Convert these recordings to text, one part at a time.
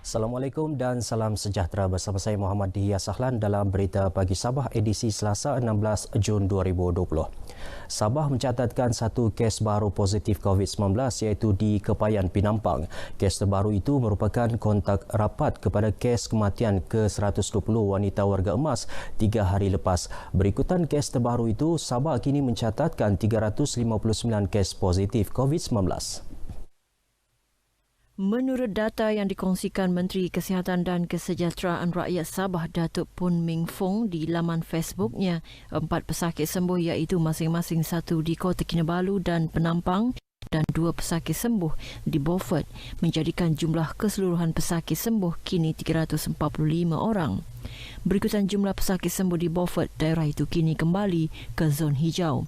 Assalamualaikum dan salam sejahtera bersama saya Muhammad Dihya Sahlan dalam Berita Pagi Sabah edisi Selasa 16 Jun 2020. Sabah mencatatkan satu kes baru positif COVID-19 iaitu di Kepayan Pinampang. Kes terbaru itu merupakan kontak rapat kepada kes kematian ke-120 wanita warga emas 3 hari lepas. Berikutan kes terbaru itu, Sabah kini mencatatkan 359 kes positif COVID-19. Menurut data yang dikongsikan Menteri Kesihatan dan Kesejahteraan Rakyat Sabah Datuk Pun Ming Fong di laman Facebooknya, 4 pesakit sembuh iaitu masing-masing satu di Kota Kinabalu dan Penampang dan 2 pesakit sembuh di Beaufort, menjadikan jumlah keseluruhan pesakit sembuh kini 345 orang. Berikutan jumlah pesakit sembuh di Beaufort, daerah itu kini kembali ke zon hijau.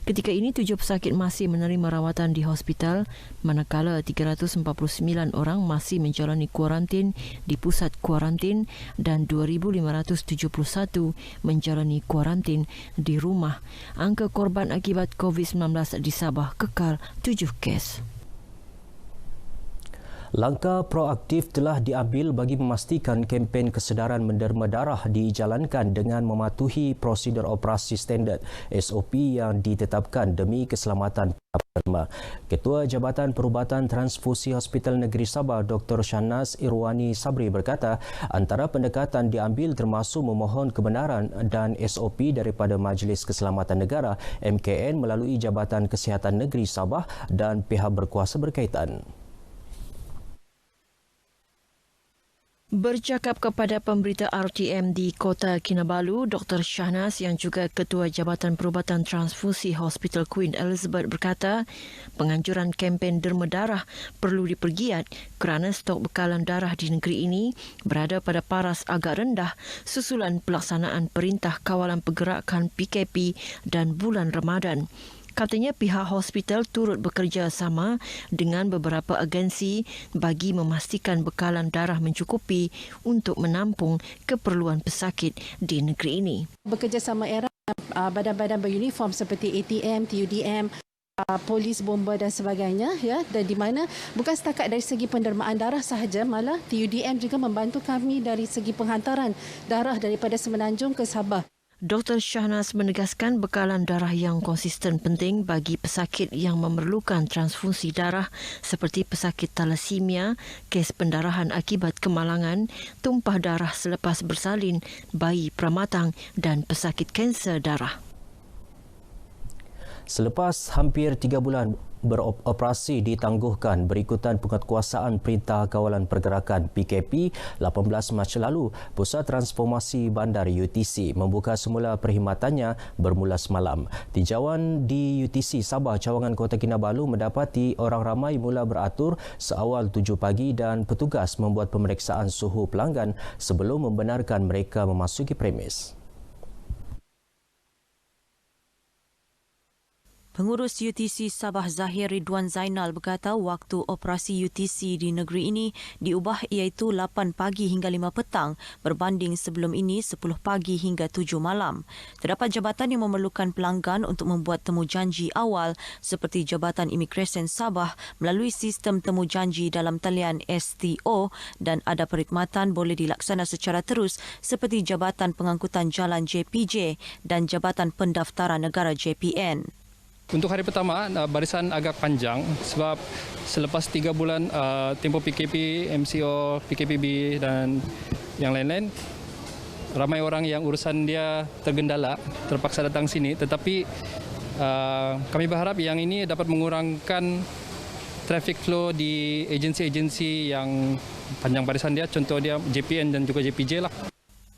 Ketika ini 7 pesakit masih menerima rawatan di hospital, manakala 349 orang masih menjalani kuarantin di pusat kuarantin dan 2,571 menjalani kuarantin di rumah. Angka korban akibat COVID-19 di Sabah kekal 7 kes. Langkah proaktif telah diambil bagi memastikan kempen kesedaran menderma darah dijalankan dengan mematuhi prosedur operasi standard SOP yang ditetapkan demi keselamatan penderma. Ketua Jabatan Perubatan Transfusi Hospital Negeri Sabah Dr. Shahnaz Irwani Sabri berkata, antara pendekatan diambil termasuk memohon kebenaran dan SOP daripada Majlis Keselamatan Negara MKN melalui Jabatan Kesihatan Negeri Sabah dan pihak berkuasa berkaitan. Bercakap kepada pemberita RTM di Kota Kinabalu, Dr. Shahnaz yang juga Ketua Jabatan Perubatan Transfusi Hospital Queen Elizabeth berkata, penganjuran kempen derma darah perlu dipergiat kerana stok bekalan darah di negeri ini berada pada paras agak rendah susulan pelaksanaan Perintah Kawalan Pergerakan PKP dan bulan Ramadan. Katanya pihak hospital turut bekerjasama dengan beberapa agensi bagi memastikan bekalan darah mencukupi untuk menampung keperluan pesakit di negeri ini. Bekerjasama erat badan-badan beruniform seperti ATM, TUDM, polis, bomba dan sebagainya, ya, dan di mana bukan setakat dari segi pendermaan darah sahaja, malah TUDM juga membantu kami dari segi penghantaran darah daripada Semenanjung ke Sabah. Dr. Shahnaz menegaskan bekalan darah yang konsisten penting bagi pesakit yang memerlukan transfusi darah seperti pesakit thalassemia, kes pendarahan akibat kemalangan, tumpah darah selepas bersalin, bayi pramatang dan pesakit kanser darah. Selepas hampir 3 bulan beroperasi ditangguhkan berikutan penguatkuasaan Perintah Kawalan Pergerakan PKP 18 Mac lalu, Pusat Transformasi Bandar UTC membuka semula perkhidmatannya bermula semalam. Tinjauan di UTC Sabah Cawangan Kota Kinabalu mendapati orang ramai mula beratur seawal 7 pagi dan petugas membuat pemeriksaan suhu pelanggan sebelum membenarkan mereka memasuki premis. Pengurus UTC Sabah Zahir Ridwan Zainal berkata waktu operasi UTC di negeri ini diubah iaitu 8 pagi hingga 5 petang berbanding sebelum ini 10 pagi hingga 7 malam. Terdapat jabatan yang memerlukan pelanggan untuk membuat temujanji awal seperti Jabatan Imigresen Sabah melalui sistem temujanji dalam talian STO dan ada perkhidmatan boleh dilaksana secara terus seperti Jabatan Pengangkutan Jalan JPJ dan Jabatan Pendaftaran Negara JPN. Untuk hari pertama, barisan agak panjang sebab selepas 3 bulan tempoh PKP, MCO, PKPB dan yang lain-lain, ramai orang yang urusan dia tergendala, terpaksa datang sini. Tetapi kami berharap yang ini dapat mengurangkan traffic flow di agensi-agensi yang panjang barisan dia, contoh dia JPN dan juga JPJ lah.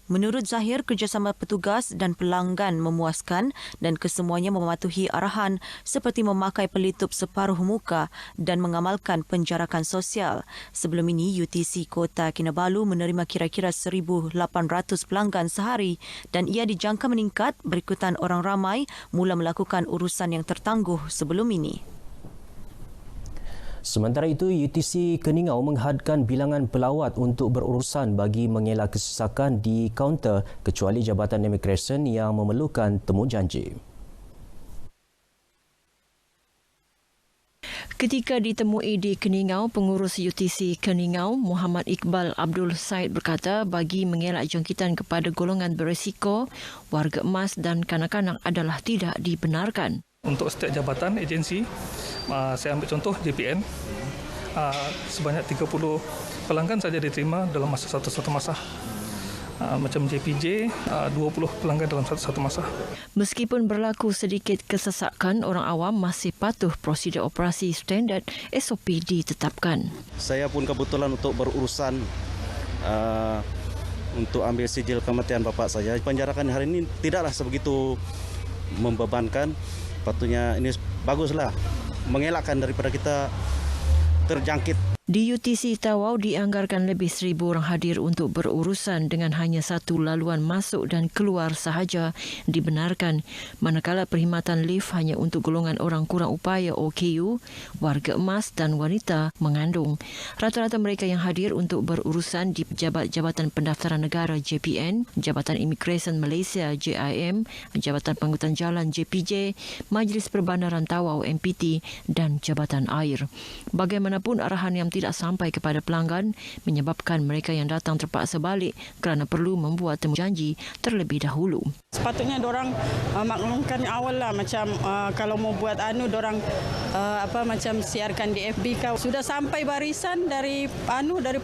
Menurut Zahir, kerjasama petugas dan pelanggan memuaskan dan kesemuanya mematuhi arahan seperti memakai pelitup separuh muka dan mengamalkan penjarakan sosial. Sebelum ini, UTC Kota Kinabalu menerima kira-kira 1,800 pelanggan sehari dan ia dijangka meningkat berikutan orang ramai mula melakukan urusan yang tertangguh sebelum ini. Sementara itu, UTC Keningau menghadkan bilangan pelawat untuk berurusan bagi mengelak kesesakan di kaunter kecuali Jabatan Imigresen yang memerlukan temujanji. Ketika ditemui di Keningau, pengurus UTC Keningau, Muhammad Iqbal Abdul Said berkata bagi mengelak jangkitan kepada golongan berisiko, warga emas dan kanak-kanak adalah tidak dibenarkan. Untuk setiap jabatan agensi, saya ambil contoh JPN, sebanyak 30 pelanggan saja diterima dalam masa satu masa. Macam JPJ, 20 pelanggan dalam satu masa. Meskipun berlaku sedikit kesesakan, orang awam masih patuh prosedur operasi standard SOP ditetapkan. Saya pun kebetulan untuk berurusan untuk ambil sijil kematian bapak saya. Penjarakan hari ini tidaklah sebegitu membebankan. Patutnya ini baguslah, mengelakkan daripada kita terjangkit. Di UTC Tawau dianggarkan lebih 1,000 orang hadir untuk berurusan dengan hanya satu laluan masuk dan keluar sahaja dibenarkan, manakala perkhidmatan lift hanya untuk golongan orang kurang upaya OKU, warga emas dan wanita mengandung. Rata-rata mereka yang hadir untuk berurusan di Pejabat Jabatan Pendaftaran Negara JPN, Jabatan Imigresen Malaysia JIM, Jabatan Pangkutan Jalan JPJ, Majlis Perbandaran Tawau MPT dan Jabatan Air. Bagaimanapun arahan yang tidak sampai kepada pelanggan menyebabkan mereka yang datang terpaksa balik kerana perlu membuat temu janji terlebih dahulu. Sepatutnya dorang maklumkan awal lah, macam kalau mau buat dorang macam siarkan di FB kau. Sudah sampai barisan dari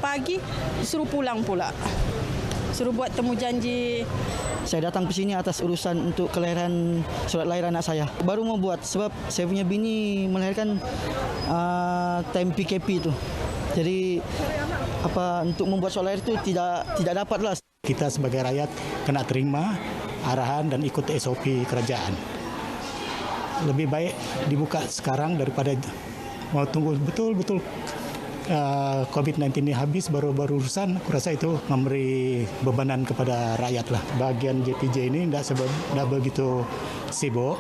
pagi suruh pulang pula. Suruh buat temu janji. Saya datang ke sini atas urusan untuk kelahiran surat lahir anak saya. Baru mau buat sebab saya punya bini melahirkan time PKP itu. Jadi untuk membuat surat lahir itu tidak dapatlah. Kita sebagai rakyat kena terima arahan dan ikut SOP kerajaan. Lebih baik dibuka sekarang daripada mau tunggu betul-betul COVID-19 ini habis baru urusan. Aku rasa itu memberi bebanan kepada rakyat lah. Bagian JPJ ini tidak begitu sibuk.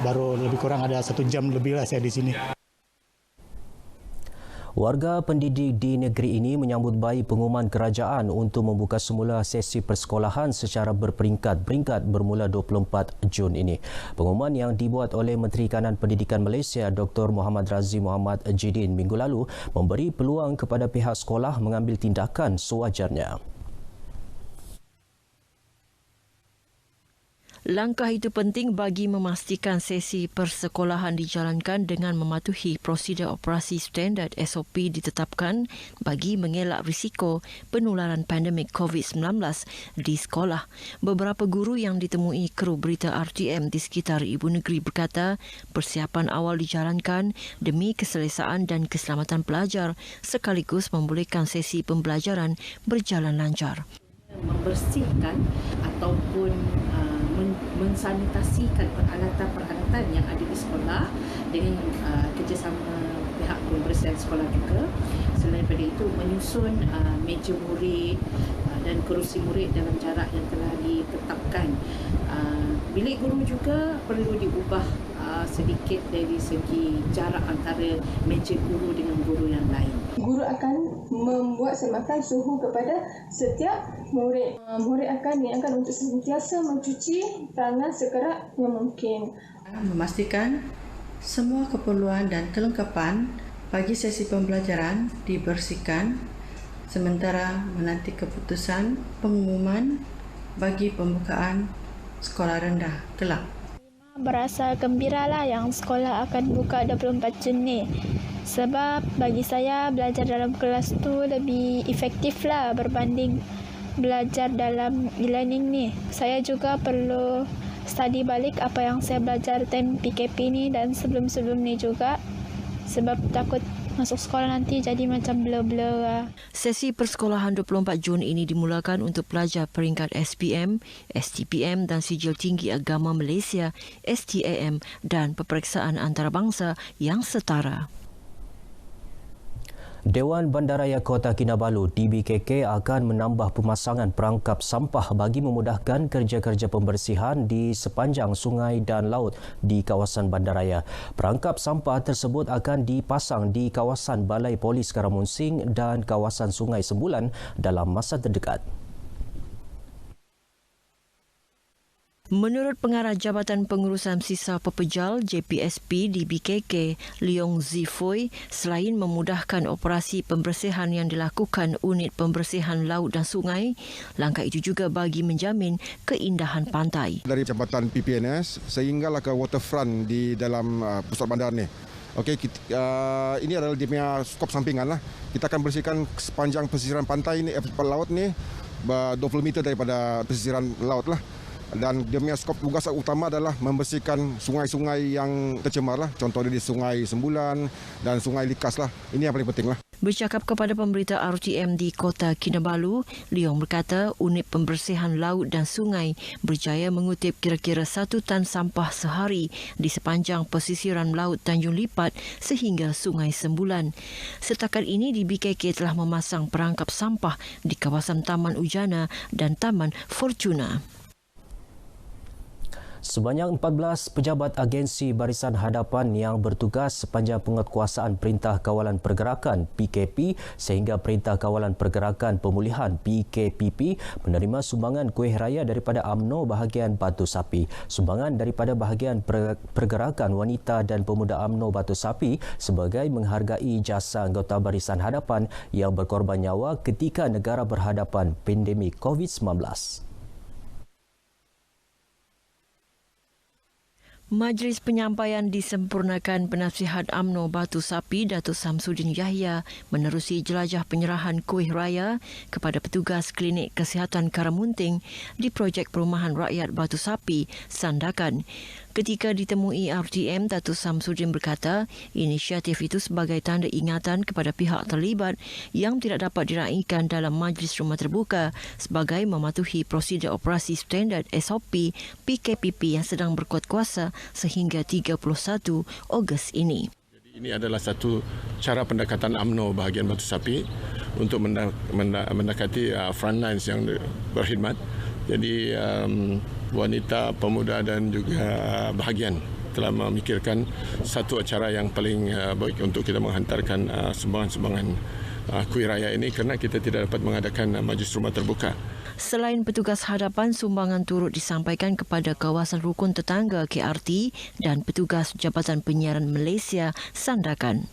Baru lebih kurang ada 1 jam lebih lah saya di sini. Warga pendidik di negeri ini menyambut baik pengumuman kerajaan untuk membuka semula sesi persekolahan secara berperingkat-peringkat bermula 24 Jun ini. Pengumuman yang dibuat oleh Menteri Kanan Pendidikan Malaysia Dr. Muhammad Razif Muhammad Jidin minggu lalu memberi peluang kepada pihak sekolah mengambil tindakan sewajarnya. Langkah itu penting bagi memastikan sesi persekolahan dijalankan dengan mematuhi prosedur operasi standard SOP ditetapkan bagi mengelak risiko penularan pandemik COVID-19 di sekolah. Beberapa guru yang ditemui kru berita RTM di sekitar ibu negeri berkata persiapan awal dijalankan demi keselesaan dan keselamatan pelajar sekaligus membolehkan sesi pembelajaran berjalan lancar. Membersihkan ataupun mensanitasikan peralatan-peralatan yang ada di sekolah dengan kerjasama pihak pembersihan sekolah juga. Selain daripada itu, menyusun meja murid dan kerusi murid dalam jarak yang telah ditetapkan. Bilik guru juga perlu diubah sedikit dari segi jarak antara meja guru dengan guru yang lain. Guru akan membuat semakan suhu kepada setiap murid. Murid akan diingatkan untuk sentiasa mencuci tangan sekerat yang mungkin. Memastikan semua keperluan dan kelengkapan bagi sesi pembelajaran dibersihkan sementara menanti keputusan pengumuman bagi pembukaan sekolah rendah kelak. Berasa gembiralah yang sekolah akan buka 24 Jun ni. Sebab bagi saya belajar dalam kelas tu lebih efektif lah berbanding belajar dalam e-learning ni. Saya juga perlu study balik apa yang saya belajar time PKP ni dan sebelum-sebelum ni juga. Sebab takut masuk sekolah nanti jadi macam blur-blur lah. Sesi persekolahan 24 Jun ini dimulakan untuk pelajar peringkat SPM, STPM dan Sijil Tinggi Agama Malaysia STAM dan peperiksaan antarabangsa yang setara. Dewan Bandaraya Kota Kinabalu DBKK akan menambah pemasangan perangkap sampah bagi memudahkan kerja-kerja pembersihan di sepanjang sungai dan laut di kawasan bandaraya. Perangkap sampah tersebut akan dipasang di kawasan Balai Polis Karamunsing dan kawasan Sungai Sembulan dalam masa terdekat. Menurut Pengarah Jabatan Pengurusan Sisa Pepejal JPSP di BKK, Leong Zifoi, selain memudahkan operasi pembersihan yang dilakukan unit pembersihan laut dan sungai, langkah itu juga bagi menjamin keindahan pantai. Dari Jabatan PPNS sehinggalah ke waterfront di dalam pusat bandar ni. Okey, ini adalah dia punya skop sampingan lah. Kita akan bersihkan sepanjang pesisiran pantai ni, laut ni 20 meter daripada pesisiran laut lah. Dan dia punya skop tugas utama adalah membersihkan sungai-sungai yang tercemar lah. Contohnya di Sungai Sembulan dan Sungai Likas lah. Ini yang paling penting lah. Bercakap kepada pemberita RTM di Kota Kinabalu, Leong berkata unit pembersihan laut dan sungai berjaya mengutip kira-kira 1 tan sampah sehari di sepanjang pesisiran laut Tanjung Lipat sehingga Sungai Sembulan. Setakat ini di BKK telah memasang perangkap sampah di kawasan Taman Ujana dan Taman Fortuna. Sebanyak 14 pejabat agensi Barisan Hadapan yang bertugas sepanjang penguatkuasaan Perintah Kawalan Pergerakan PKP sehingga Perintah Kawalan Pergerakan Pemulihan PKPP menerima sumbangan kuih raya daripada UMNO bahagian Batu Sapi. Sumbangan daripada bahagian Pergerakan Wanita dan Pemuda UMNO Batu Sapi sebagai menghargai jasa anggota Barisan Hadapan yang berkorban nyawa ketika negara berhadapan pandemik COVID-19. Majlis penyampaian disempurnakan Penasihat UMNO Batu Sapi Datuk Samsudin Yahya menerusi jelajah penyerahan kuih raya kepada petugas Klinik Kesihatan Karamunting di projek perumahan rakyat Batu Sapi, Sandakan. Ketika ditemui RTM, Datuk Samsudin berkata inisiatif itu sebagai tanda ingatan kepada pihak terlibat yang tidak dapat diraikan dalam majlis rumah terbuka sebagai mematuhi prosedur operasi standard SOP PKPP yang sedang berkuat kuasa sehingga 31 Ogos ini. Ini adalah satu cara pendekatan UMNO bahagian Batu Sapi untuk mendekati frontlines yang berkhidmat. Jadi wanita, pemuda dan juga bahagian telah memikirkan satu acara yang paling baik untuk kita menghantarkan sumbangan-sumbangan kuih raya ini kerana kita tidak dapat mengadakan majlis rumah terbuka. Selain petugas hadapan, sumbangan turut disampaikan kepada kawasan rukun tetangga KRT dan petugas Jabatan Penyiaran Malaysia Sandakan.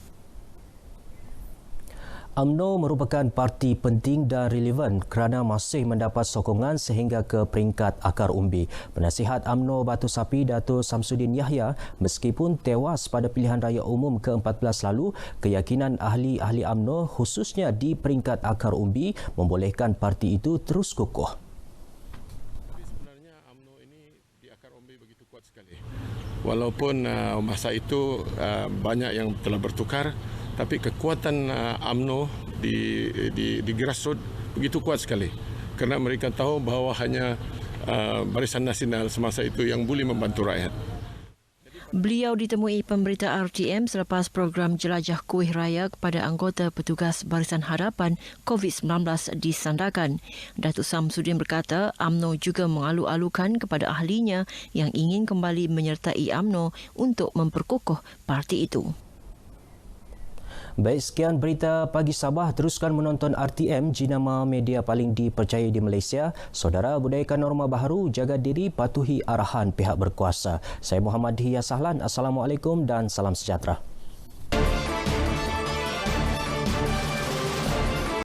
UMNO merupakan parti penting dan relevan kerana masih mendapat sokongan sehingga ke peringkat akar umbi. Penasihat UMNO Batu Sapi Datuk Samsudin Yahya, meskipun tewas pada pilihan raya umum ke-14 lalu, keyakinan ahli-ahli UMNO khususnya di peringkat akar umbi membolehkan parti itu terus kukuh. Sebenarnya UMNO ini di akar umbi begitu kuat sekali. Walaupun masa itu banyak yang telah bertukar, tapi kekuatan UMNO di grassroots begitu kuat sekali. Kerana mereka tahu bahawa hanya Barisan Nasional semasa itu yang boleh membantu rakyat. Beliau ditemui pemberita RTM selepas program jelajah kuih raya kepada anggota petugas Barisan Hadapan COVID-19 di Sandakan. Datuk Samsudin berkata UMNO juga mengalu-alukan kepada ahlinya yang ingin kembali menyertai UMNO untuk memperkukuh parti itu. Baik, sekian berita pagi Sabah. Teruskan menonton RTM, jenama media paling dipercayai di Malaysia. Saudara, budayakan norma baharu, jaga diri, patuhi arahan pihak berkuasa. Saya Muhammad Hiyas Sahlan. Assalamualaikum dan salam sejahtera.